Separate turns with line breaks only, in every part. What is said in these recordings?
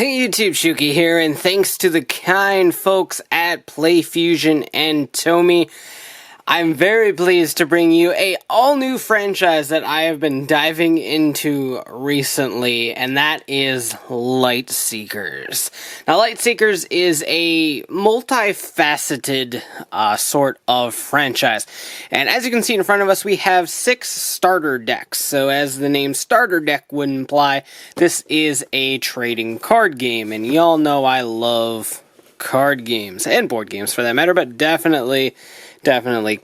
Hey YouTube, Shuki here, and thanks to the kind folks at Fusion and TOMY, I'm very pleased to bring you a all-new franchise that I have been diving into recently, and that is Lightseekers. Now, Lightseekers is a multifaceted sort of franchise, and as you can see in front of us, we have 6 starter decks. So as the name starter deck would imply, this is a trading card game, and y'all know I love card games, and board games for that matter, but definitely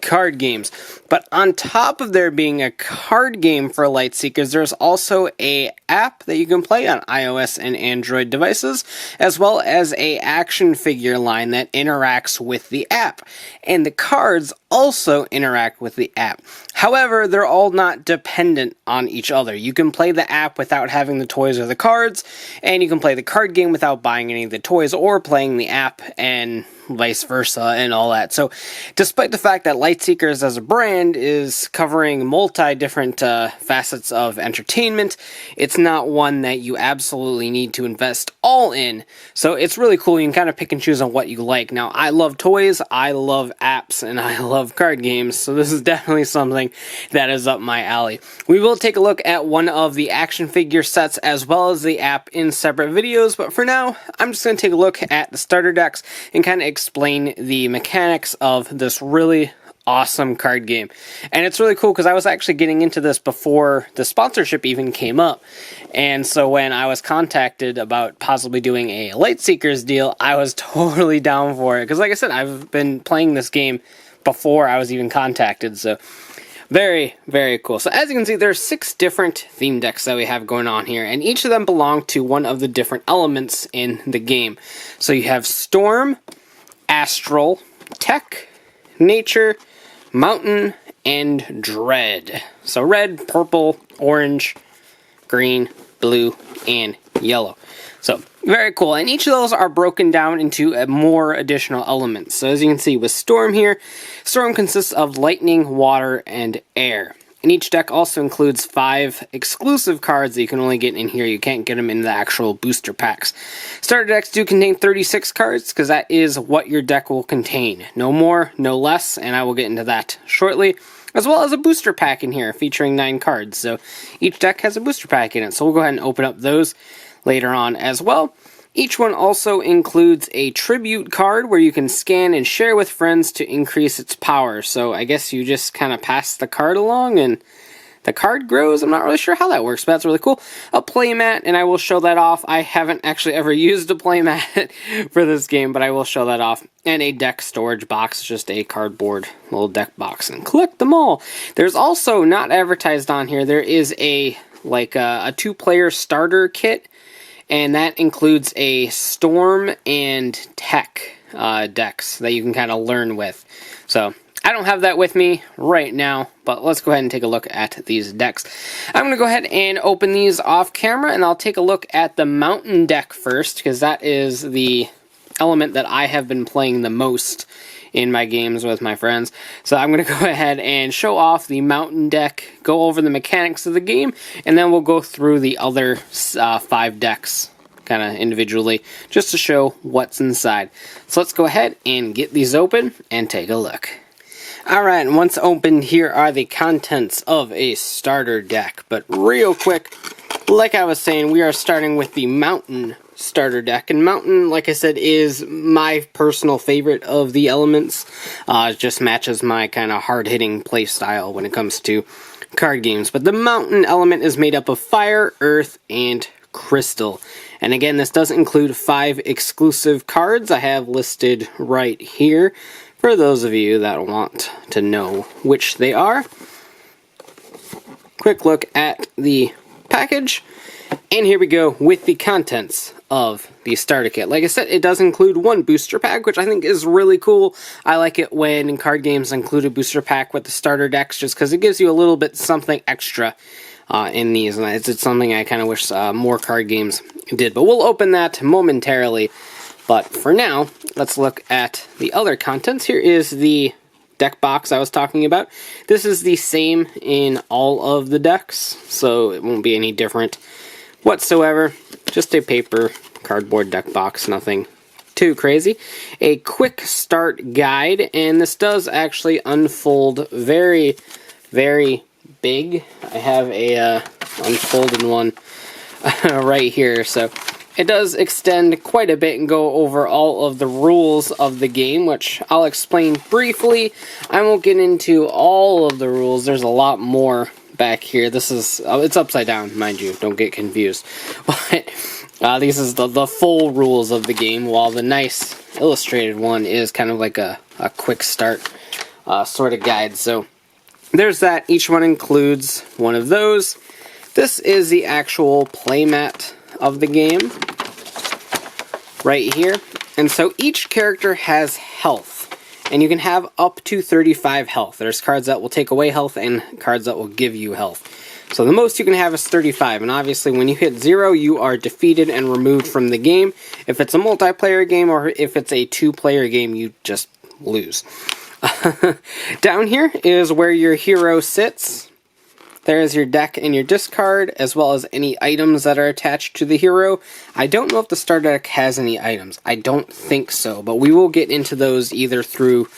card games. But on top of there being a card game for Lightseekers, there's also a app that you can play on iOS and Android devices, as well as a action figure line that interacts with the app. And the cards also interact with the app. However, they're all not dependent on each other. You can play the app without having the toys or the cards, and you can play the card game without buying any of the toys or playing the app, and vice versa and all that. So despite the fact that Lightseekers as a brand is covering different facets of entertainment, it's not one that you absolutely need to invest all in. So it's really cool. You can kind of pick and choose on what you like. Now, I love toys, I love apps, and I love card games, so this is definitely something that is up my alley. We will take a look at one of the action figure sets as well as the app in separate videos, but for now, I'm just going to take a look at the starter decks and kind of explain the mechanics of this really awesome card game. And it's really cool because I was actually getting into this before the sponsorship even came up. And so when I was contacted about possibly doing a Lightseekers deal, I was totally down for it. Because like I said, I've been playing this game before I was even contacted. So very, very cool. So as you can see, there's 6 different theme decks that we have going on here, and each of them belong to one of the different elements in the game. So you have Storm, Astral, Tech, Nature, Mountain, and Dread. So red, purple, orange, green, blue, and yellow. So very cool, and each of those are broken down into more additional elements. So as you can see with Storm here, Storm consists of lightning, water, and air. And each deck also includes 5 exclusive cards that you can only get in here. You can't get them in the actual booster packs. Starter decks do contain 36 cards, because that is what your deck will contain. No more, no less, and I will get into that shortly. As well as a booster pack in here, featuring 9 cards. So each deck has a booster pack in it, so we'll go ahead and open up those later on as well. Each one also includes a tribute card where you can scan and share with friends to increase its power. So I guess you just kind of pass the card along and the card grows. I'm not really sure how that works, but that's really cool. A playmat, and I will show that off. I haven't actually ever used a playmat for this game, but I will show that off. And a deck storage box, just a cardboard little deck box, and collect them all. There's also, not advertised on here, there is a 2-player starter kit, and that includes a Storm and Tech decks that you can kind of learn with. So I don't have that with me right now, but let's go ahead and take a look at these decks. I'm going to go ahead and open these off camera, and I'll take a look at the Mountain deck first, because that is the element that I have been playing the most in my games with my friends. So I'm going to go ahead and show off the Mountain deck, go over the mechanics of the game, and then we'll go through the other 5 decks kind of individually just to show what's inside. So let's go ahead and get these open and take a look. Alright, and once opened, here are the contents of a starter deck. But real quick, like I was saying, we are starting with the Mountain starter deck, and Mountain, like I said, is my personal favorite of the elements. It just matches my kind of hard-hitting play style when it comes to card games. But the Mountain element is made up of fire, earth, and crystal. And again, this does include 5 exclusive cards I have listed right here for those of you that want to know which they are. Quick look at the package, and here we go with the contents of the starter kit. Like I said, it does include 1 booster pack, which I think is really cool. I like it when card games include a booster pack with the starter decks, just because it gives you a little bit something extra in these, and it's something I kind of wish more card games did. But we'll open that momentarily. But for now, let's look at the other contents. Here is the deck box I was talking about. This is the same in all of the decks, so it won't be any different whatsoever. Just a paper cardboard deck box, nothing too crazy. A quick start guide, and this does actually unfold very, very big. I have a unfolded one right here, so it does extend quite a bit and go over all of the rules of the game, which I'll explain briefly. I won't get into all of the rules. There's a lot more back here. This is, it's upside down, mind you, don't get confused. But this is the full rules of the game, while the nice illustrated one is kind of like a quick start sort of guide. So there's that. Each one includes one of those. This is the actual playmat of the game right here. And so each character has health, and you can have up to 35 health. There's cards that will take away health and cards that will give you health. So the most you can have is 35, and obviously when you hit 0, you are defeated and removed from the game. If it's a multiplayer game or if it's a 2-player game, you just lose. Down here is where your hero sits. There's your deck and your discard, as well as any items that are attached to the hero. I don't know if the starter deck has any items. I don't think so, but we will get into those either through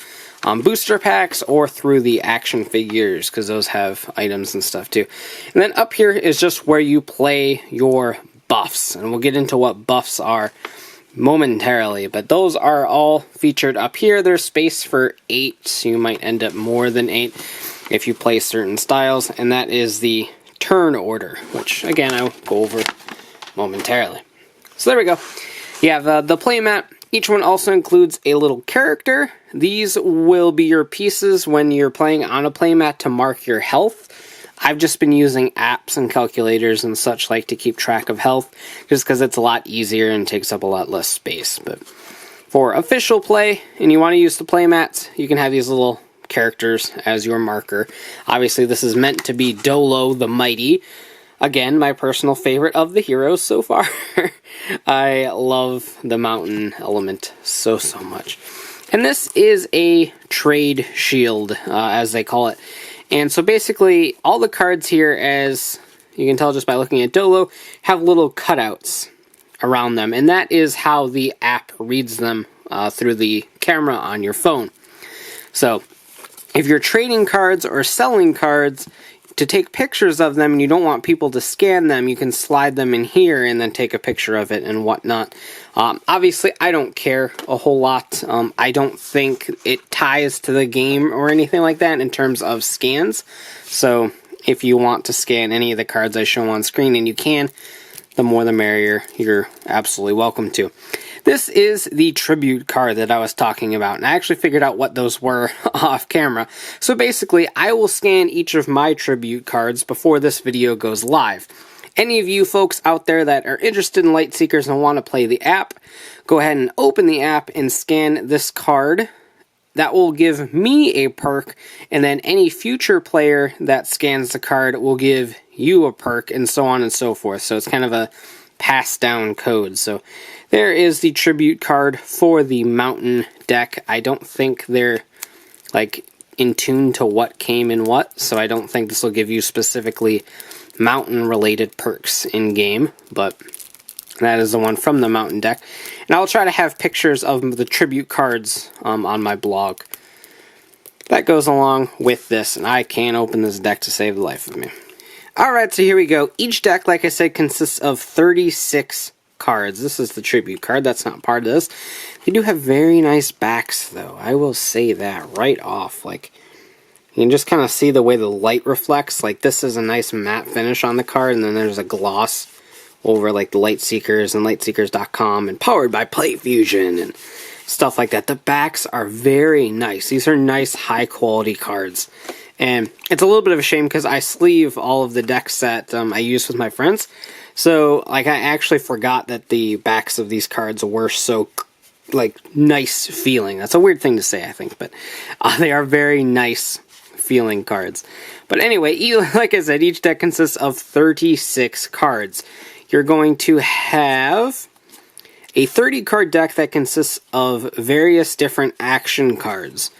booster packs or through the action figures, because those have items and stuff too. And then up here is just where you play your buffs, and we'll get into what buffs are momentarily, but those are all featured up here. There's space for 8, so you might end up more than 8 if you play certain styles, and that is the turn order, which again I'll go over momentarily. So there we go. You have the playmat. Each one also includes a little character. These will be your pieces when you're playing on a playmat to mark your health. I've just been using apps and calculators and such like to keep track of health, just because it's a lot easier and takes up a lot less space. But for official play, and you want to use the playmats, you can have these little characters as your marker. Obviously this is meant to be Dolo the Mighty. Again, my personal favorite of the heroes so far. I love the mountain element so much. And this is a trade shield, as they call it. And so basically, all the cards here, as you can tell just by looking at Dolo, have little cutouts around them. And that is how the app reads them through the camera on your phone. So if you're trading cards or selling cards, to take pictures of them and you don't want people to scan them, you can slide them in here and then take a picture of it and whatnot. Obviously, I don't care a whole lot. I don't think it ties to the game or anything like that in terms of scans. So if you want to scan any of the cards I show on screen, and you can, the more the merrier, you're absolutely welcome to. This is the tribute card that I was talking about, and I actually figured out what those were off camera. So basically, I will scan each of my tribute cards before this video goes live. Any of you folks out there that are interested in Lightseekers and want to play the app, go ahead and open the app and scan this card. That will give me a perk, and then any future player that scans the card will give you a perk, and so on and so forth. So it's kind of a passed down code. So there is the tribute card for the mountain deck. I don't think they're like in tune to what came in what, so I don't think this will give you specifically mountain related perks in game, but that is the one from the mountain deck. And I'll try to have pictures of the tribute cards on my blog. That goes along with this, and I can't open this deck to save the life of me. Alright, so here we go. Each deck, like I said, consists of 36 cards. This is the tribute card. That's not part of this. They do have very nice backs, though. I will say that right off. Like, you can just kind of see the way the light reflects. Like, this is a nice matte finish on the card, and then there's a gloss over, like, the Lightseekers and Lightseekers.com and powered by Fusion and stuff like that. The backs are very nice. These are nice, high-quality cards. And it's a little bit of a shame because I sleeve all of the decks that I use with my friends. So, like, I actually forgot that the backs of these cards were so, like, nice feeling. That's a weird thing to say, I think, but they are very nice feeling cards. But anyway, like I said, each deck consists of 36 cards. You're going to have a 30-card deck that consists of various different action cards,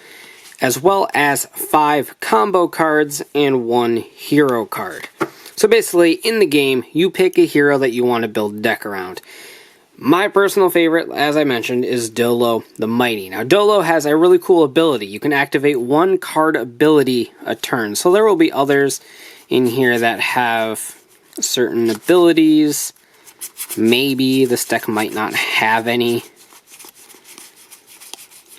as well as 5 combo cards and 1 hero card. So basically, in the game, you pick a hero that you want to build a deck around. My personal favorite, as I mentioned, is Dolo the Mighty. Now, Dolo has a really cool ability. You can activate one card ability a turn. So there will be others in here that have certain abilities. Maybe this deck might not have any.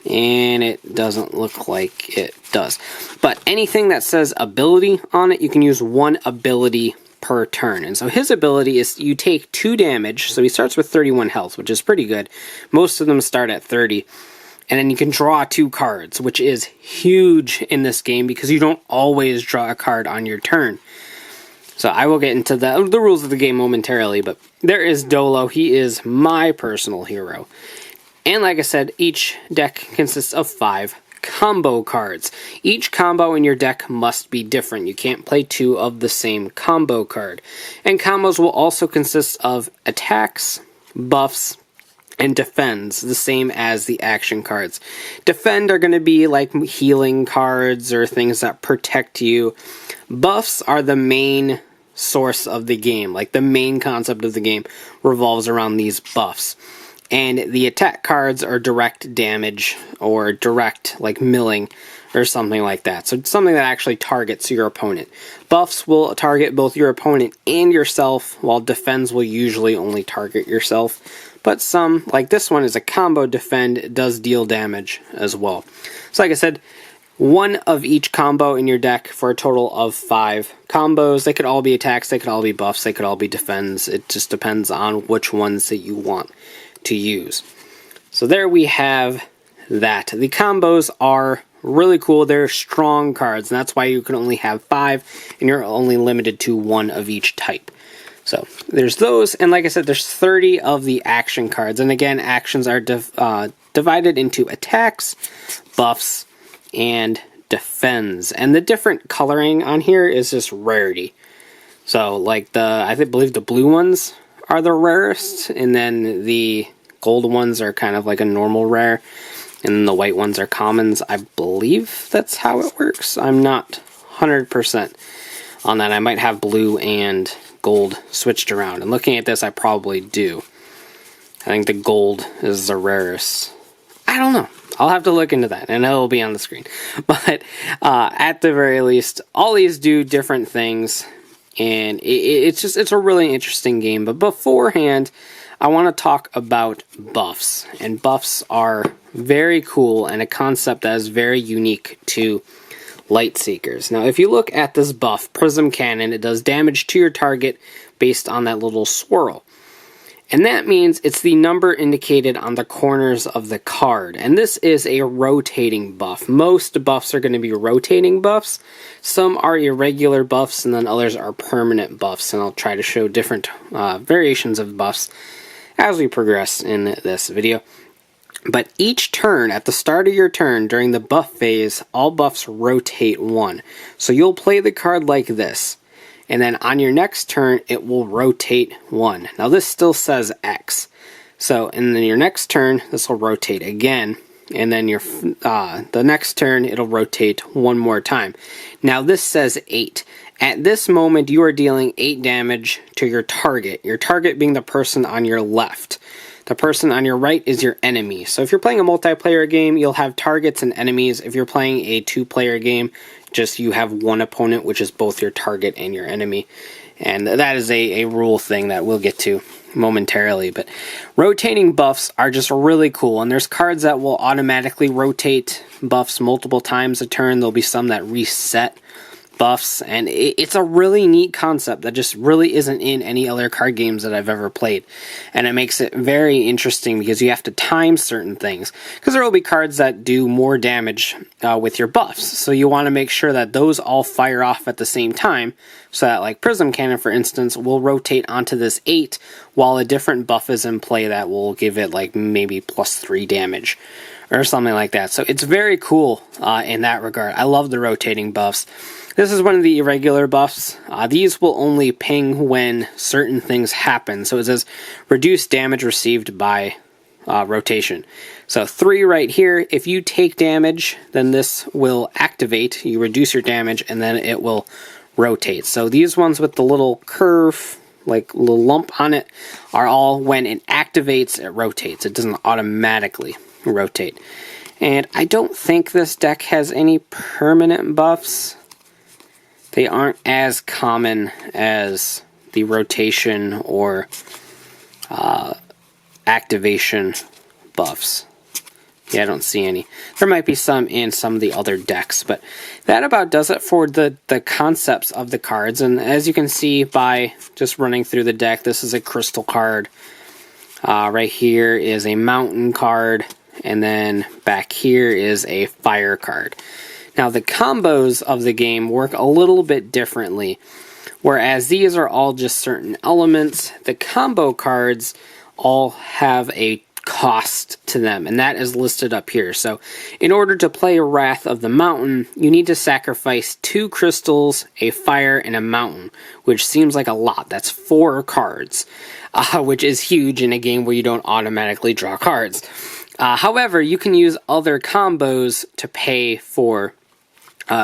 And it doesn't look like it does. But anything that says ability on it, you can use one ability per turn. And so his ability is you take 2 damage. So he starts with 31 health, which is pretty good. Most of them start at 30. And then you can draw 2 cards, which is huge in this game because you don't always draw a card on your turn. So I will get into the rules of the game momentarily, but there is Dolo. He is my personal hero. And like I said, each deck consists of 5 combo cards. Each combo in your deck must be different. You can't play 2 of the same combo card. And combos will also consist of attacks, buffs, and defends, the same as the action cards. Defend are going to be like healing cards or things that protect you. Buffs are the main source of the game. Like the main concept of the game revolves around these buffs. And the attack cards are direct damage or direct, like milling or something like that. So it's something that actually targets your opponent. Buffs will target both your opponent and yourself, while defends will usually only target yourself. But some, like this one is a combo defend, does deal damage as well. So like I said, 1 of each combo in your deck for a total of 5 combos. They could all be attacks, they could all be buffs, they could all be defends. It just depends on which ones that you want to use. So there we have that. The combos are really cool. They're strong cards, and that's why you can only have 5, and you're only limited to 1 of each type. So there's those, and like I said, there's 30 of the action cards. And again, actions are divided into attacks, buffs, and defends. And the different coloring on here is just rarity. So like I believe the blue ones are the rarest, and then the gold ones are kind of like a normal rare, and then the white ones are commons. I believe that's how it works. I'm not 100% on that. I might have blue and gold switched around, and looking at this, I probably do. I think the gold is the rarest. I don't know. I'll have to look into that, and it'll be on the screen. But at the very least, all these do different things. And it's a really interesting game. But beforehand, I want to talk about buffs. And buffs are very cool and a concept that is very unique to Lightseekers. Now, if you look at this buff, Prism Cannon, it does damage to your target based on that little swirl. And that means it's the number indicated on the corners of the card. And this is a rotating buff. Most buffs are going to be rotating buffs. Some are irregular buffs, and then others are permanent buffs. And I'll try to show different variations of buffs as we progress in this video. But each turn, at the start of your turn, during the buff phase, all buffs rotate 1. So you'll play the card like this. And then on your next turn, it will rotate 1. Now this still says X. So, and then your next turn, this will rotate again. And then the next turn, it'll rotate 1 more time. Now this says 8. At this moment, you are dealing 8 damage to your target being the person on your left. The person on your right is your enemy. So if you're playing a multiplayer game, you'll have targets and enemies. If you're playing a 2-player game, just you have 1 opponent, which is both your target and your enemy. And that is a rule thing that we'll get to momentarily. But rotating buffs are just really cool. And there's cards that will automatically rotate buffs multiple times a turn. There'll be some that reset buffs, and it's a really neat concept that just really isn't in any other card games that I've ever played. And it makes it very interesting because you have to time certain things, because there will be cards that do more damage with your buffs, so you want to make sure that those all fire off at the same time, so that like Prism Cannon, for instance, will rotate onto this 8 while a different buff is in play that will give it like maybe +3 damage or something like that. So it's very cool in that regard. I love the rotating buffs. This is one of the irregular buffs. These will only ping when certain things happen. So it says reduce damage received by rotation. So 3 right here. If you take damage, then this will activate. You reduce your damage, and then it will rotate. So these ones with the little curve, like little lump on it, are all when it activates, it rotates. It doesn't automatically rotate. And I don't think this deck has any permanent buffs. They aren't as common as the rotation or activation buffs. Yeah, I don't see any. There might be some in some of the other decks, but that about does it for the concepts of the cards. And as you can see by just running through the deck, this is a crystal card. Right here is a mountain card, and then back here is a fire card. Now the combos of the game work a little bit differently. Whereas these are all just certain elements, the combo cards all have a cost to them, and that is listed up here. So in order to play Wrath of the Mountain, you need to sacrifice 2 crystals, a fire, and a mountain, which seems like a lot. That's 4 cards, which is huge in a game where you don't automatically draw cards. However, you can use other combos to pay for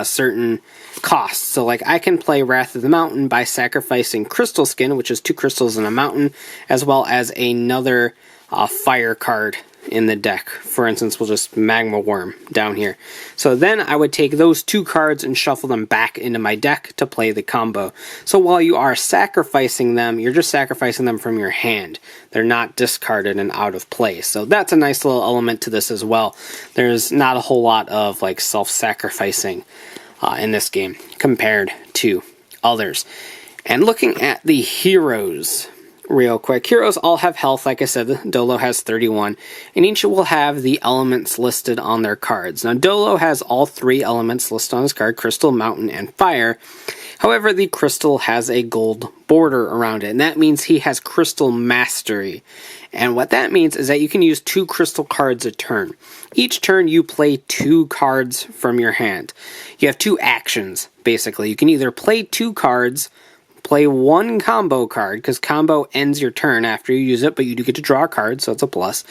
certain costs. So like I can play Wrath of the Mountain by sacrificing Crystal Skin, which is 2 crystals and a mountain, as well as another fire card in the deck. For instance, we'll just Magma Worm down here. So then I would take those 2 cards and shuffle them back into my deck to play the combo. So while you are sacrificing them, you're just sacrificing them from your hand. They're not discarded and out of play. So that's a nice little element to this as well. There's not a whole lot of like self-sacrificing in this game compared to others. And looking at the heroes real quick. Heroes all have health, like I said. Dolo has 31, and each will have the elements listed on their cards. Now, Dolo has all 3 elements listed on his card, Crystal, Mountain, and Fire. However, the Crystal has a gold border around it, and that means he has Crystal Mastery. And what that means is that you can use 2 Crystal cards a turn. Each turn, you play 2 cards from your hand. You have 2 actions, basically. You can either play 2 cards, play 1 combo card, because combo ends your turn after you use it, but you do get to draw a card, so it's a plus.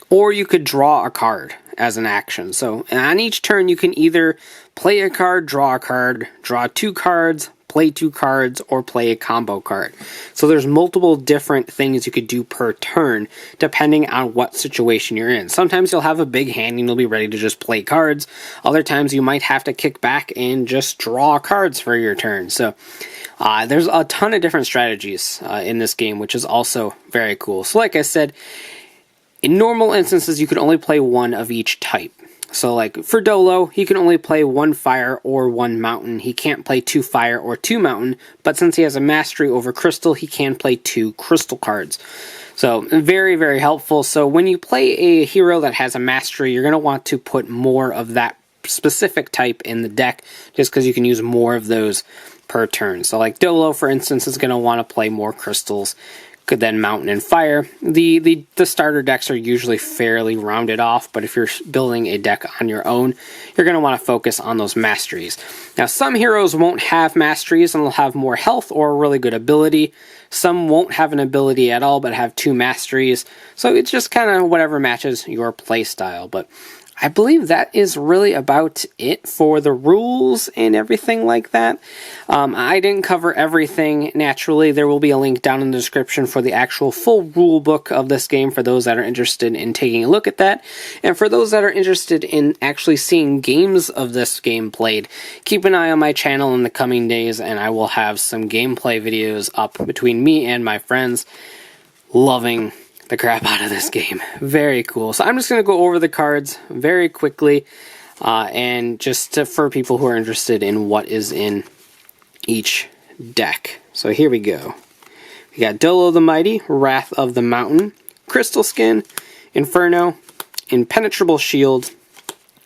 Or you could draw a card as an action. So on each turn, you can either play a card, draw 2 cards, play 2 cards, or play a combo card. So there's multiple different things you could do per turn, depending on what situation you're in. Sometimes you'll have a big hand and you'll be ready to just play cards. Other times you might have to kick back and just draw cards for your turn. So there's a ton of different strategies in this game, which is also very cool. So like I said, in normal instances, you can only play 1 of each type. So like for Dolo, he can only play 1 fire or 1 mountain. He can't play 2 fire or 2 mountain, but since he has a mastery over crystal, he can play 2 crystal cards. So very, very helpful. So when you play a hero that has a mastery, you're going to want to put more of that specific type in the deck, just because you can use more of those per turn. So like Dolo, for instance, is going to want to play more crystals than mountain and fire. The starter decks are usually fairly rounded off, but if you're building a deck on your own, you're going to want to focus on those masteries. Now, some heroes won't have masteries and they'll have more health or a really good ability. Some won't have an ability at all but have 2 masteries. So it's just kind of whatever matches your play style. But I believe that is really about it for the rules and everything like that. I didn't cover everything. Naturally, there will be a link down in the description for the actual full rule book of this game for those that are interested in taking a look at that. And for those that are interested in actually seeing games of this game played, keep an eye on my channel in the coming days, and I will have some gameplay videos up between me and my friends. Loving the crap out of this game. Very cool. So I'm just going to go over the cards very quickly, and just for people who are interested in what is in each deck. So here we go. We got Dolo the Mighty, Wrath of the Mountain, Crystal Skin, Inferno, Impenetrable Shield,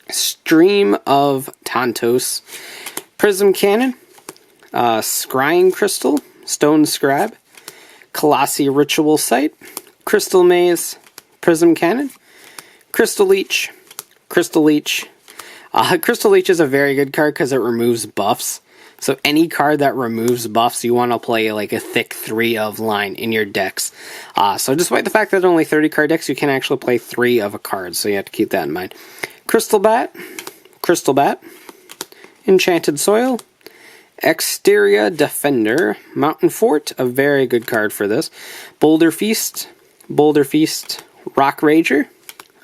Stream of Tantos, Prism Cannon, Scrying Crystal, Stone Scrab, Colossi Ritual Site, Crystal Maze, Prism Cannon, Crystal Leech, Crystal Leech. Crystal Leech is a very good card because it removes buffs. So any card that removes buffs, you want to play like a thick 3 of line in your decks. So despite the fact that only 30 card decks, you can actually play 3 of a card. So you have to keep that in mind. Crystal Bat, Enchanted Soil, Exterior Defender, Mountain Fort, a very good card for this. Boulder Feast, Rock Rager,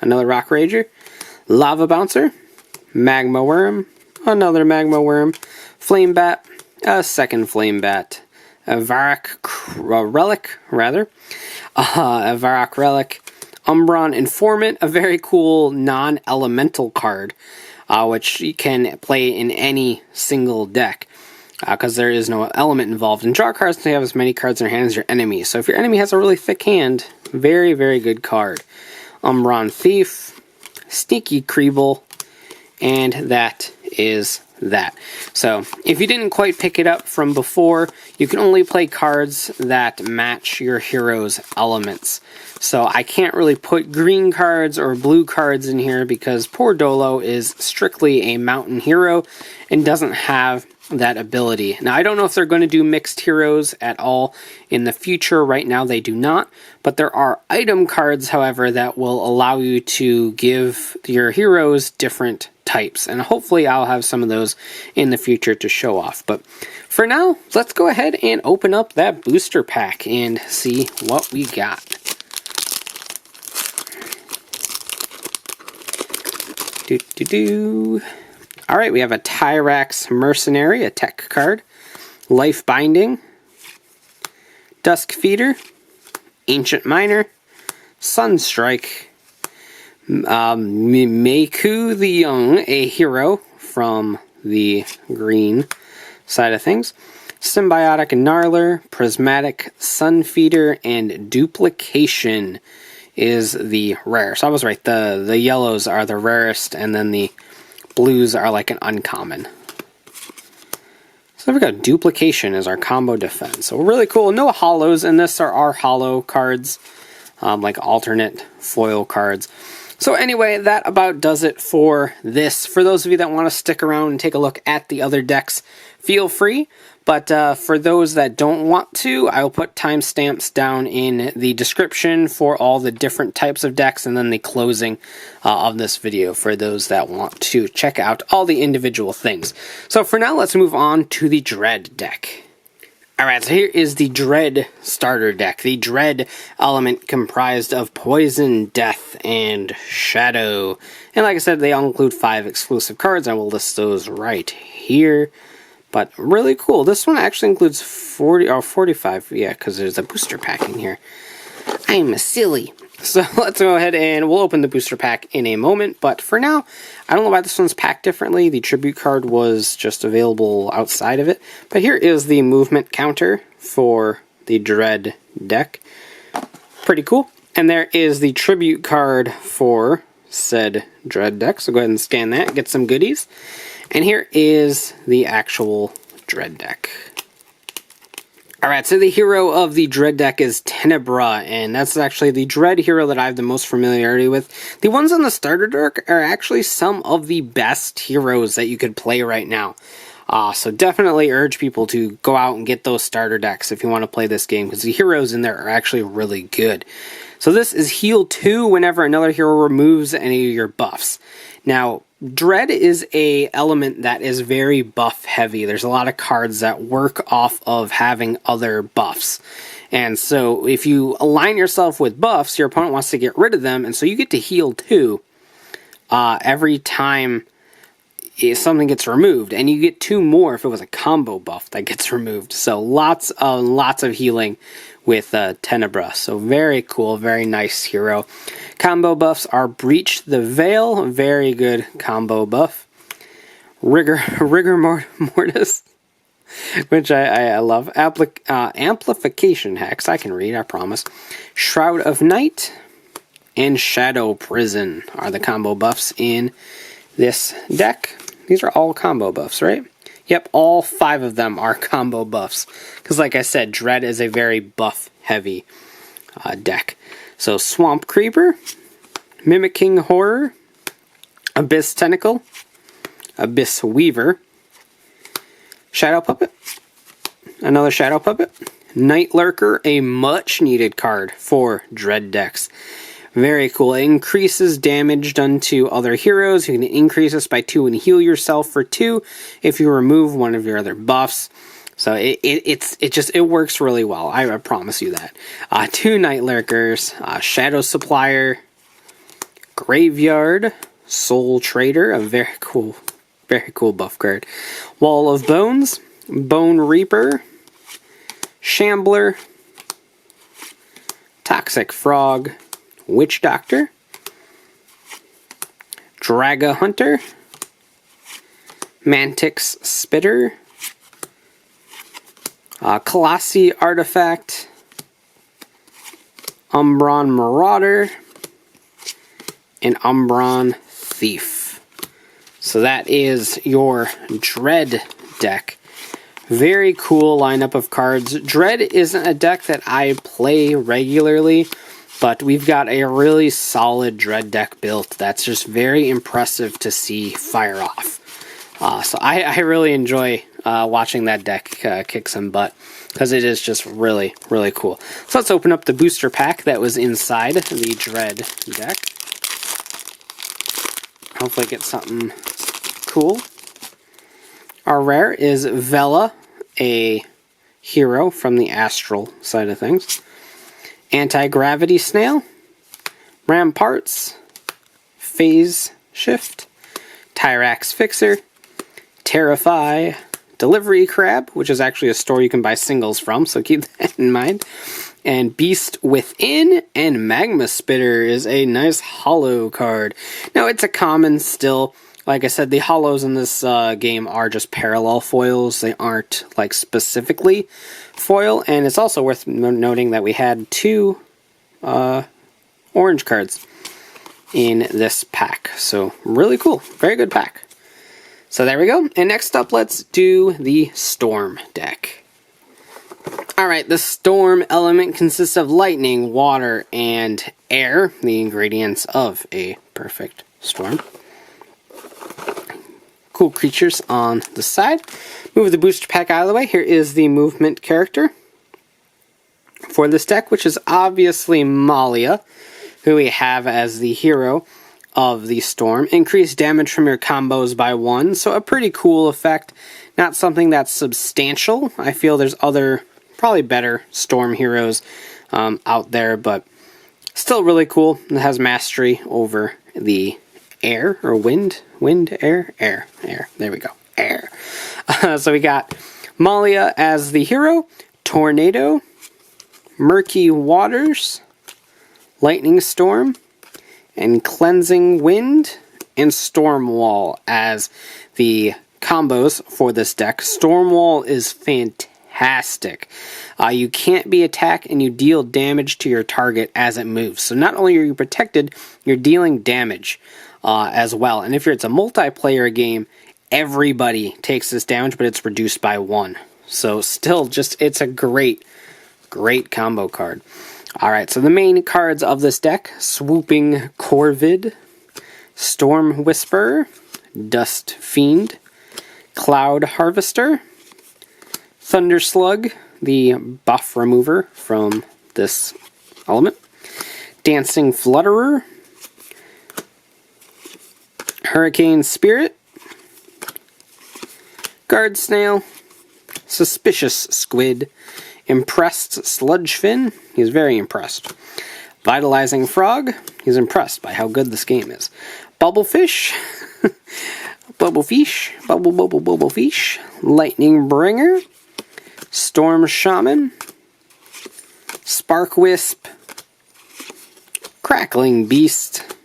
another Rock Rager. Lava Bouncer, Magma Worm, another Magma Worm. Flame Bat, a second Flame Bat. A Varrock Relic, Umbron Informant, a very cool non-elemental card, which you can play in any single deck. Because there is no element involved. And draw cards to have as many cards in your hand as your enemy. So if your enemy has a really thick hand, very, very good card. Umbron Thief, Sneaky Creeble, and that is that. So if you didn't quite pick it up from before, you can only play cards that match your hero's elements. So I can't really put green cards or blue cards in here because poor Dolo is strictly a mountain hero and doesn't have that ability. Now, I don't know if they're going to do mixed heroes at all in the future. Right now, they do not. But there are item cards, however, that will allow you to give your heroes different types. And hopefully, I'll have some of those in the future to show off. But for now, let's go ahead and open up that booster pack and see what we got. Alright, we have a Tyrax Mercenary, a tech card. Life Binding. Dusk Feeder. Ancient Miner. Sunstrike. Meiku the Young, a hero from the green side of things. Symbiotic Gnarler. Prismatic Sunfeeder. And Duplication is the rare. So I was right, the yellows are the rarest, and then the blues are like an uncommon. So there we go. Duplication is our combo defense. So really cool. No hollows in this. There are hollow cards, like alternate foil cards. So anyway, that about does it for this. For those of you that want to stick around and take a look at the other decks, feel free. But for those that don't want to, I'll put timestamps down in the description for all the different types of decks and then the closing of this video for those that want to check out all the individual things. So for now, let's move on to the Dread deck. Alright, so here is the Dread starter deck. The Dread element comprised of Poison, Death, and Shadow. And like I said, they all include 5 exclusive cards. I will list those right here. But really cool. This one actually includes 45. Yeah, because there's a booster pack in here. I'm silly. So let's go ahead and we'll open the booster pack in a moment. But for now, I don't know why this one's packed differently. The tribute card was just available outside of it. But here is the movement counter for the Dread deck. Pretty cool. And there is the tribute card for said Dread deck. So go ahead and scan that, get some goodies. And here is the actual Dread deck. Alright, so the hero of the Dread deck is Tenebra, and that's actually the Dread hero that I have the most familiarity with. The ones on the starter deck are actually some of the best heroes that you could play right now. So definitely urge people to go out and get those starter decks if you want to play this game, because the heroes in there are actually really good. So this is heal 2 whenever another hero removes any of your buffs. Now, Dread is a element that is very buff heavy. There's a lot of cards that work off of having other buffs. And so if you align yourself with buffs, your opponent wants to get rid of them, and so you get to heal 2 every time something gets removed, and you get 2 more if it was a combo buff that gets removed. So lots of healing with Tenebra. So very cool, very nice hero. Combo buffs are Breach the Veil, very good combo buff. Rigor Mortis, which I love. Amplification Hex, I can read, I promise. Shroud of Night and Shadow Prison are the combo buffs in this deck. These are all combo buffs, right? Yep, all 5 of them are combo buffs. Because like I said, Dread is a very buff-heavy deck. So Swamp Creeper, Mimicking Horror, Abyss Tentacle, Abyss Weaver, Shadow Puppet, another Shadow Puppet, Night Lurker, a much-needed card for Dread decks. Very cool. It increases damage done to other heroes. You can increase this by 2 and heal yourself for 2 if you remove one of your other buffs. So it works really well. I promise you that. 2 Night Lurkers, Shadow Supplier, Graveyard, Soul Trader, a very cool buff card. Wall of Bones, Bone Reaper, Shambler, Toxic Frog, Witch Doctor, Draga Hunter, Mantix Spitter, Colossi Artifact, Umbron Marauder, and Umbron Thief. So that is your Dread deck. Very cool lineup of cards. Dread isn't a deck that I play regularly, but we've got a really solid Dread deck built that's just very impressive to see fire off. So I really enjoy watching that deck kick some butt, because it is just really, really cool. So let's open up the booster pack that was inside the Dread deck. Hopefully get something cool. Our rare is Vela, a hero from the Astral side of things. Anti-Gravity Snail, Ramparts, Phase Shift, Tyrax Fixer, Terrify, Delivery Crab, which is actually a store you can buy singles from, so keep that in mind. And Beast Within, and Magma Spitter is a nice holo card. Now, it's a common still. Like I said, the holos in this game are just parallel foils. They aren't, like, specifically foil. And it's also worth noting that we had 2 orange cards in this pack. So, really cool. Very good pack. So there we go. And next up, let's do the Storm deck. Alright, the Storm element consists of lightning, water, and air, the ingredients of a perfect storm. Cool creatures on the side. Move the booster pack out of the way. Here is the movement character for this deck, which is obviously Malia, who we have as the hero of the Storm. Increase damage from your combos by 1, so a pretty cool effect. Not something that's substantial. I feel there's other, probably better Storm heroes out there, but still really cool. It has mastery over the air, or wind, air. There we go, air. So we got Malia as the hero, Tornado, Murky Waters, Lightning Storm, and Cleansing Wind, and Storm Wall as the combos for this deck. Storm Wall is fantastic. You can't be attacked, and you deal damage to your target as it moves. So not only are you protected, you're dealing damage as well. And if it's a multiplayer game, everybody takes this damage, but it's reduced by 1. So still, just, it's a great combo card. Alright, so the main cards of this deck: Swooping Corvid, Storm Whisperer, Dust Fiend, Cloud Harvester, Thunder Slug, the buff remover from this element, Dancing Flutterer, Hurricane Spirit, Guard Snail, Suspicious Squid, Impressed Sludgefin, he's very impressed. Vitalizing Frog, he's impressed by how good this game is. Bubblefish, Bubblefish, Lightning Bringer, Storm Shaman, Spark Wisp, Crackling Beast,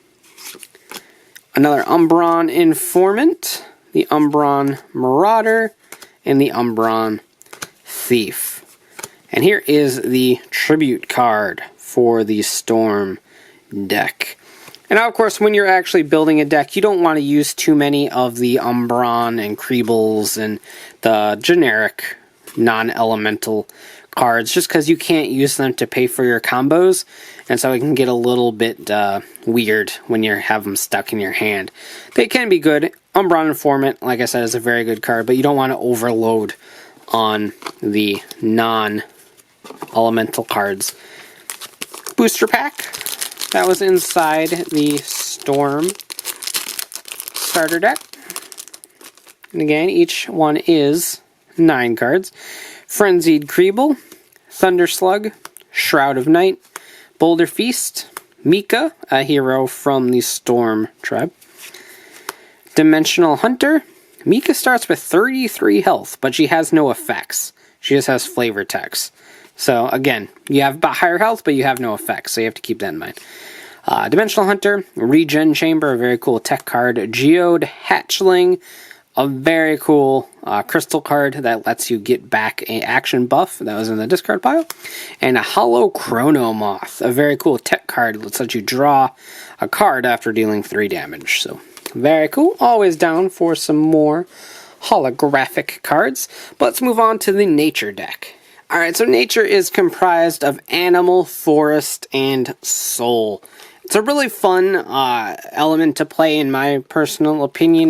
another Umbron Informant, the Umbron Marauder, and the Umbron Thief. And here is the tribute card for the Storm deck. And now, of course, when you're actually building a deck, you don't want to use too many of the Umbron and Creebles and the generic non-elemental cards, just because you can't use them to pay for your combos, and so it can get a little bit weird when you have them stuck in your hand. They can be good. Umbron Informant, like I said, is a very good card, but you don't want to overload on the non-elemental cards. Booster pack. that was inside the Storm starter deck. And again, each one is 9 cards. Frenzied Creeble, Thunderslug, Shroud of Night, Boulder Feast, Mika, a hero from the Storm tribe, Dimensional Hunter. Mika starts with 33 health, but she has no effects. She just has flavor text. So again, you have higher health, but you have no effects, so you have to keep that in mind. Dimensional Hunter, Regen Chamber, a very cool tech card. Geode Hatchling, a very cool crystal card that lets you get back an action buff that was in the discard pile. And a Hollow Chronomoth, a very cool tech card that lets you draw a card after dealing 3 damage. So very cool. Always down for some more holographic cards. But let's move on to the Nature deck. Alright, so Nature is comprised of Animal, Forest, and Soul. It's a really fun element to play, in my personal opinion.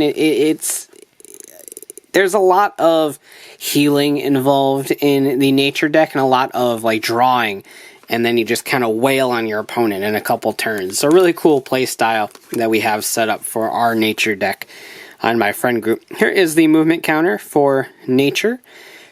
There's a lot of healing involved in the Nature deck, and a lot of like drawing, and then you just kind of wail on your opponent in a couple turns. So really cool play style that we have set up for our Nature deck on my friend group. Here is the movement counter for Nature.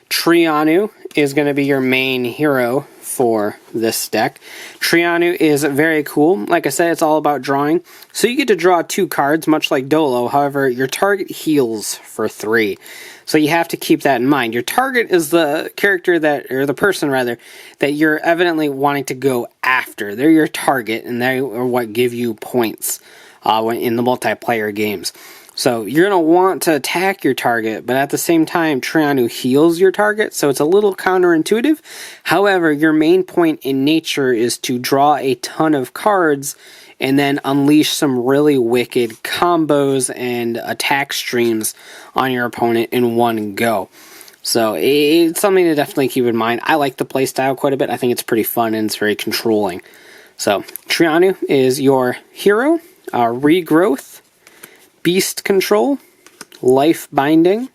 Trianu is going to be your main hero for this deck. Trianu is very cool. Like I said, it's all about drawing. So you get to draw 2 cards, much like Dolo. However, your target heals for 3. So you have to keep that in mind. Your target is the character that, or the person rather, that you're evidently wanting to go after. They're your target, and they are what give you points in the multiplayer games. So you're going to want to attack your target, but at the same time, Trianu heals your target, so it's a little counterintuitive. However, your main point in Nature is to draw a ton of cards and then unleash some really wicked combos and attack streams on your opponent in one go. So it's something to definitely keep in mind. I like the playstyle quite a bit. I think it's pretty fun and it's very controlling. So Trianu is your hero. Regrowth, Beast Control, Life Binding,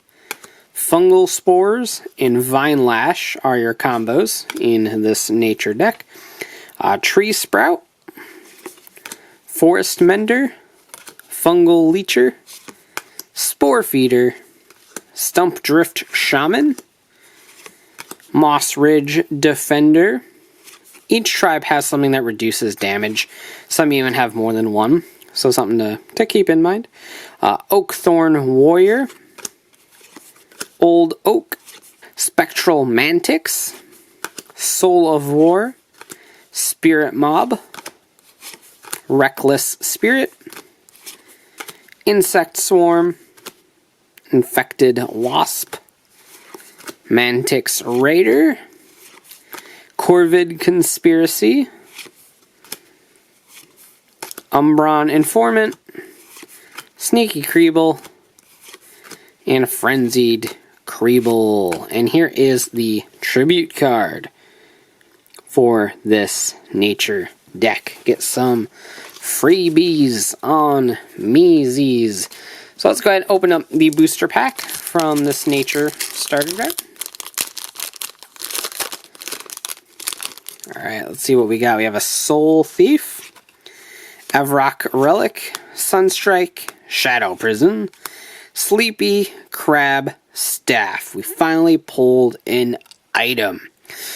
Fungal Spores, and Vine Lash are your combos in this Nature deck. Tree Sprout, Forest Mender, Fungal Leecher, Spore Feeder, Stump Drift Shaman, Moss Ridge Defender. Each tribe has something that reduces damage. Some even have more than one. So something to keep in mind. Oakthorn Warrior, Old Oak, Spectral Mantix, Soul of War, Spirit Mob, Reckless Spirit, Insect Swarm, Infected Wasp, Mantix Raider, Corvid Conspiracy, Umbron Informant, Sneaky Creeble, and Frenzied Creeble. And here is the tribute card for this Nature deck. Get some freebies on Meezies. So let's go ahead and open up the booster pack from this Nature starter deck. Alright, let's see what we got. We have a Soul Thief, Avrok Relic, Sunstrike, Shadow Prison, Sleepy Crab Staff. We finally pulled an item.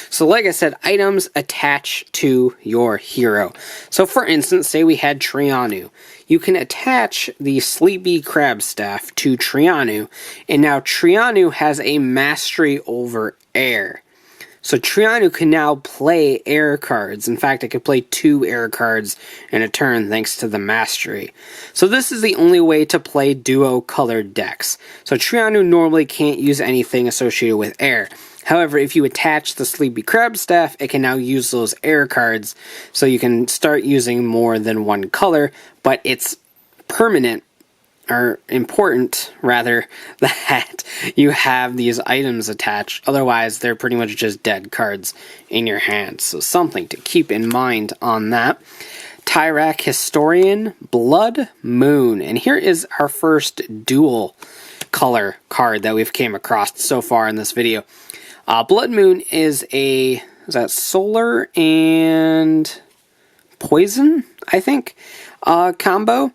So like I said, items attach to your hero. So for instance, say we had Trianu. You can attach the Sleepy Crab Staff to Trianu, and now Trianu has a mastery over air. So Trianu can now play air cards. In fact, it could play 2 air cards in a turn thanks to the mastery. So this is the only way to play duo colored decks. So Trianu normally can't use anything associated with air. However, if you attach the Sleepy Crab Staff, it can now use those air cards. So you can start using more than one color, but it's permanent, or important, rather, that you have these items attached. Otherwise, they're pretty much just dead cards in your hand. So something to keep in mind on that. Tyrak Historian, Blood Moon. And here is our first dual color card that we've came across so far in this video. Blood Moon is that solar and poison, I think, combo.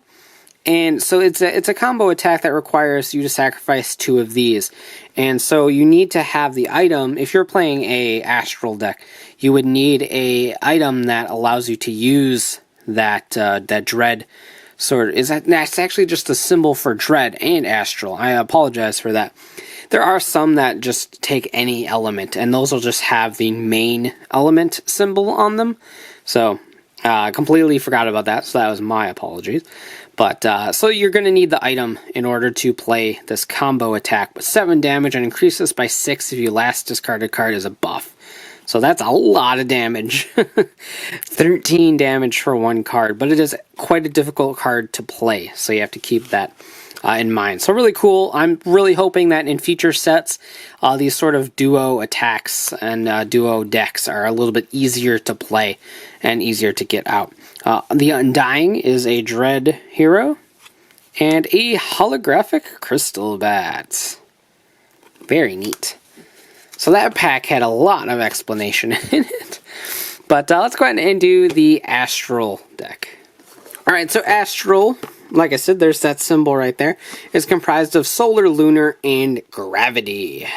And so it's a combo attack that requires you to sacrifice 2 of these. And so you need to have the item. If you're playing a Astral deck, you would need a item that allows you to use that dread sword. That's actually just a symbol for dread and astral. I apologize for that. There are some that just take any element, and those will just have the main element symbol on them. So completely forgot about that, so that was my apologies. But so you're going to need the item in order to play this combo attack with 7 damage and increases by 6 if your last discarded card is a buff. So that's a lot of damage. 13 damage for 1 card, but it is quite a difficult card to play, so you have to keep that in mind. So really cool. I'm really hoping that in future sets, these sort of duo attacks and duo decks are a little bit easier to play and easier to get out. The Undying is a Dread hero and a holographic Crystal Bat. Very neat. So that pack had a lot of explanation in it. But let's go ahead and do the Astral deck. Alright, so Astral, like I said, there's that symbol right there, is comprised of Solar, Lunar, and Gravity.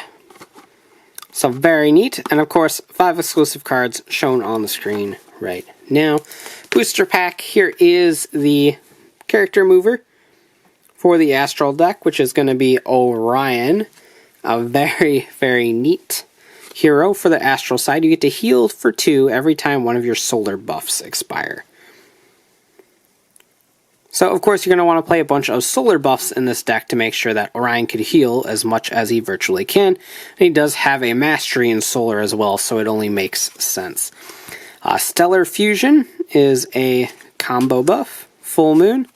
So very neat. And of course, 5 exclusive cards shown on the screen right now. Booster pack, here is the character mover for the Astral deck, which is going to be Orion. A very, very neat hero for the Astral side. You get to heal for 2 every time one of your solar buffs expire. So, of course, you're going to want to play a bunch of solar buffs in this deck to make sure that Orion could heal as much as he virtually can. And he does have a mastery in solar as well, so it only makes sense. Stellar Fusion is a combo buff. Full Moon,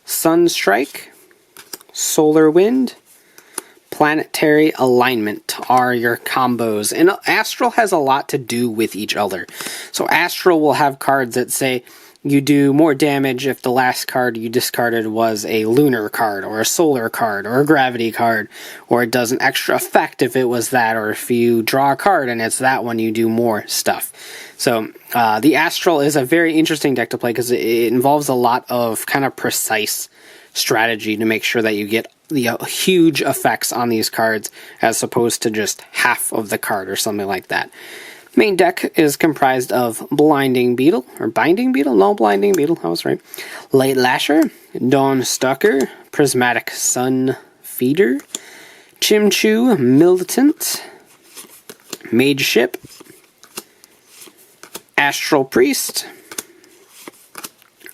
Sunstrike, Solar Wind, Planetary Alignment are your combos. And Astral has a lot to do with each other. So Astral will have cards that say you do more damage if the last card you discarded was a lunar card, or a solar card, or a gravity card, or it does an extra effect if it was that, or if you draw a card and it's that one, you do more stuff. So the Astral is a very interesting deck to play because it involves a lot of kind of precise strategy to make sure that you get the huge effects on these cards as opposed to just half of the card or something like that. Main deck is comprised of Blinding Beetle, or Binding Beetle? No, Blinding Beetle, I was right. Light Lasher, Dawn Stalker, Prismatic Sun Feeder, Chimchu Militant, Mage Ship, Astral Priest,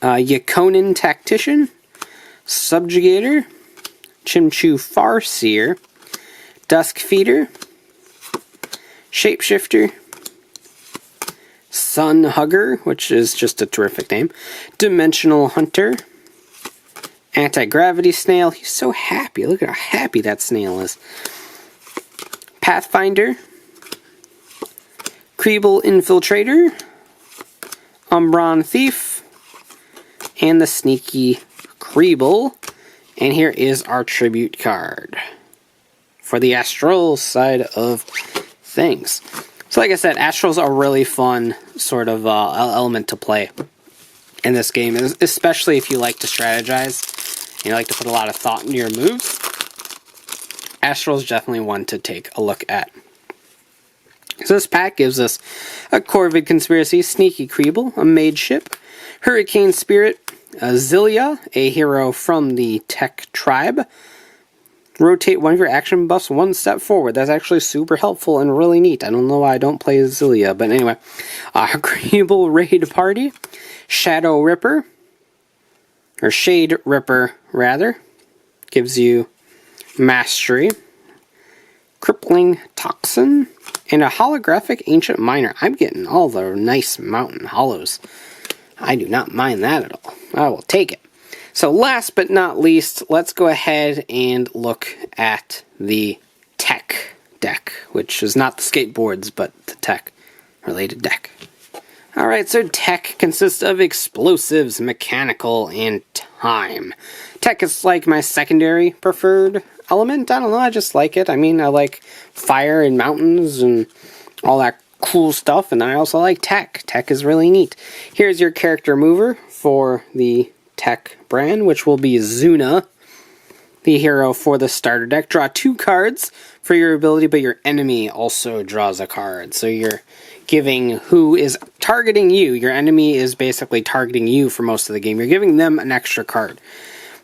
Yakonin Tactician, Subjugator, Chimchu Farseer, Dusk Feeder, Shapeshifter, Sun Hugger, which is just a terrific name, Dimensional Hunter, Anti-Gravity Snail. He's so happy. Look at how happy that snail is. Pathfinder, Creeble Infiltrator, Umbron Thief, and the Sneaky Creeble. And here is our tribute card for the Astral side of things. So like I said, Astral's a really fun sort of element to play in this game, especially if you like to strategize and you like to put a lot of thought into your moves. Astral's definitely one to take a look at. So this pack gives us a Corvid Conspiracy, Sneaky Creeble, a Mage Ship, Hurricane Spirit, Zilia, a hero from the Tech Tribe. Rotate one of your action buffs 1 step forward. That's actually super helpful and really neat. I don't know why I don't play Zilia, but anyway. Creeble Raid Party, Shadow Ripper, or Shade Ripper, rather. Gives you Mastery, Crippling Toxin, and a Holographic Ancient Miner. I'm getting all the nice mountain hollows. I do not mind that at all. I will take it. So last but not least, let's go ahead and look at the tech deck, which is not the skateboards, but the tech-related deck. Alright, so tech consists of explosives, mechanical, and time. Tech is like my secondary preferred element. I don't know, I just like it. I mean, I like fire and mountains and all that cool stuff, and I also like tech. Tech is really neat. Here's your character mover for the tech brand, which will be Zuna, the hero for the starter deck. Draw 2 cards for your ability, but your enemy also draws a card. So you're giving who is targeting you. Your enemy is basically targeting you for most of the game. You're giving them an extra card.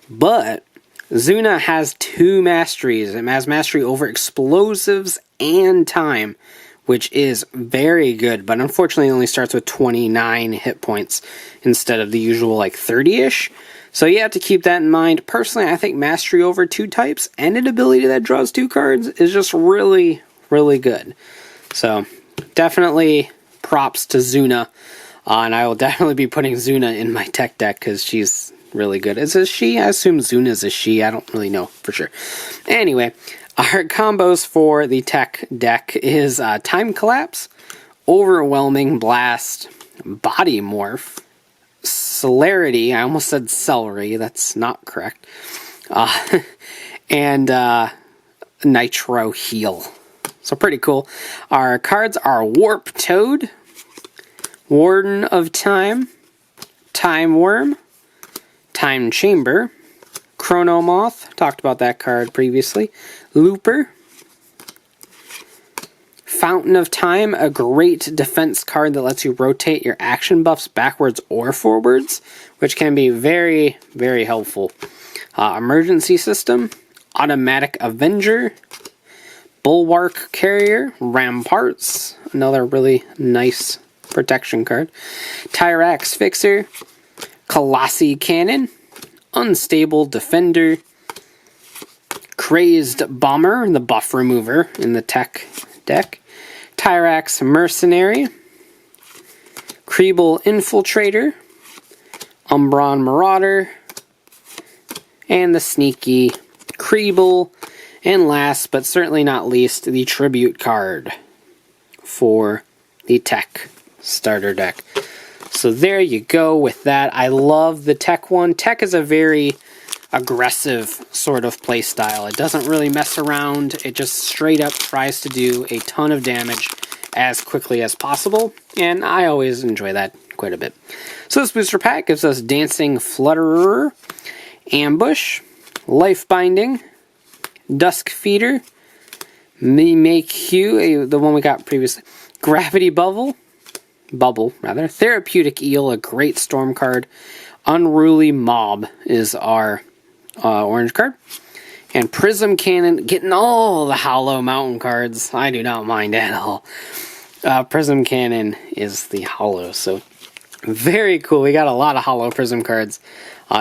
But Zuna has 2 masteries. It has mastery over explosives and time, which is very good, but unfortunately it only starts with 29 hit points instead of the usual like 30-ish. So you have to keep that in mind. Personally, I think mastery over 2 types and an ability that draws 2 cards is just really, really good. So definitely props to Zuna, and I will definitely be putting Zuna in my tech deck because she's really good. Is it a she? I assume Zuna is a she. I don't really know for sure. Anyway, our combos for the tech deck is Time Collapse, Overwhelming Blast, Body Morph, Celerity. I almost said celery. That's not correct. And Nitro Heal. So pretty cool. Our cards are Warp Toad, Warden of Time, Time Worm, Time Chamber, Chrono Moth, talked about that card previously, Looper, Fountain of Time, a great defense card that lets you rotate your action buffs backwards or forwards, which can be very, very helpful. Emergency System, Automatic Avenger, Bulwark Carrier, Ramparts, another really nice protection card, Tyrax Fixer, Colossi Cannon, Unstable Defender, Crazed Bomber, the buff remover in the tech deck, Tyrax Mercenary, Kreeble Infiltrator, Umbron Marauder, and the sneaky Kreeble, and last but certainly not least, the Tribute card for the tech starter deck. So there you go with that. I love the tech one. Tech is a very aggressive sort of play style. It doesn't really mess around. It just straight up tries to do a ton of damage as quickly as possible, and I always enjoy that quite a bit. So this booster pack gives us Dancing Flutterer, Ambush, Life Binding, Dusk Feeder, Mimake Hue, the one we got previously, Gravity Bubble, Therapeutic Eel, a great storm card, Unruly Mob is our orange card, and Prism Cannon, getting all the Hollow Mountain cards. I do not mind at all. Prism Cannon is the Hollow, so very cool. We got a lot of Hollow Prism cards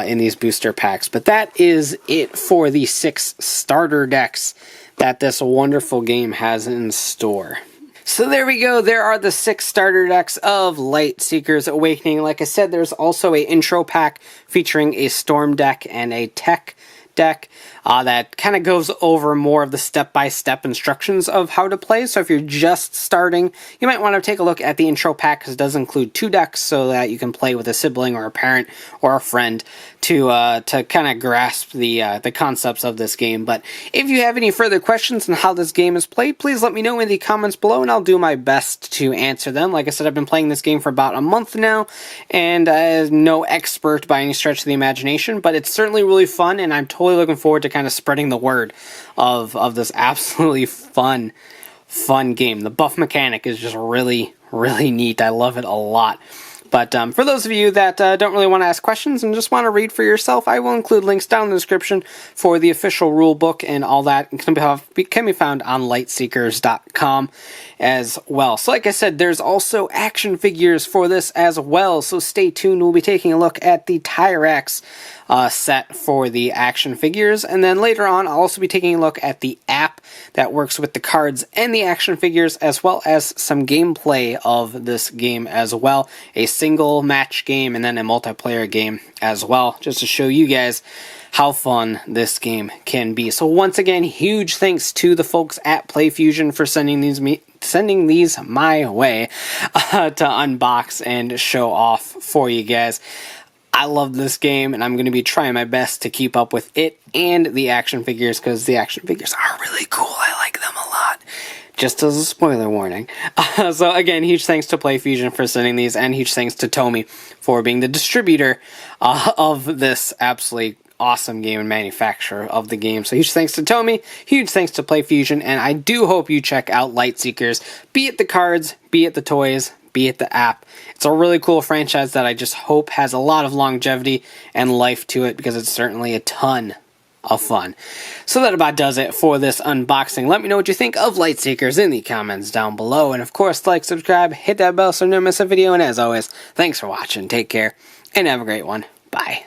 in these booster packs, but that is it for the 6 starter decks that this wonderful game has in store. So there we go. There are the 6 starter decks of Lightseekers Awakening. Like I said, there's also an intro pack featuring a Storm deck and a Tech deck that kind of goes over more of the step-by-step instructions of how to play. So if you're just starting, you might want to take a look at the intro pack, because it does include 2 decks so that you can play with a sibling or a parent or a friend to kind of grasp the concepts of this game. But if you have any further questions on how this game is played, please let me know in the comments below, and I'll do my best to answer them. Like I said, I've been playing this game for about a month now, and I'm no expert by any stretch of the imagination, but it's certainly really fun, and I'm totally looking forward to kind of spreading the word of this absolutely fun game. The buff mechanic is just really, really neat. I love it a lot. But for those of you that don't really want to ask questions and just want to read for yourself, I will include links down in the description for the official rulebook, and all that can be found on lightseekers.com as well. So like I said, there's also action figures for this as well, so stay tuned. We'll be taking a look at the Tyrax set for the action figures, and then later on I'll also be taking a look at the app that works with the cards and the action figures, as well as some gameplay of this game as well, a single match game and then a multiplayer game as well, just to show you guys how fun this game can be. So once again, huge thanks to the folks at PlayFusion for sending these my way to unbox and show off for you guys. I love this game, and I'm going to be trying my best to keep up with it and the action figures, because the action figures are really cool. I like them a lot. just as a spoiler warning. So again, huge thanks to PlayFusion for sending these, and huge thanks to TOMY for being the distributor of this absolutely awesome game and manufacturer of the game. So huge thanks to TOMY, huge thanks to PlayFusion, and I do hope you check out Lightseekers, be it the cards, be it the toys, be it the app. It's a really cool franchise that I just hope has a lot of longevity and life to it, because it's certainly a ton of fun. So that about does it for this unboxing. Let me know what you think of Lightseekers in the comments down below, and of course, like, subscribe, hit that bell so you don't miss a video, and as always, thanks for watching, take care, and have a great one. Bye.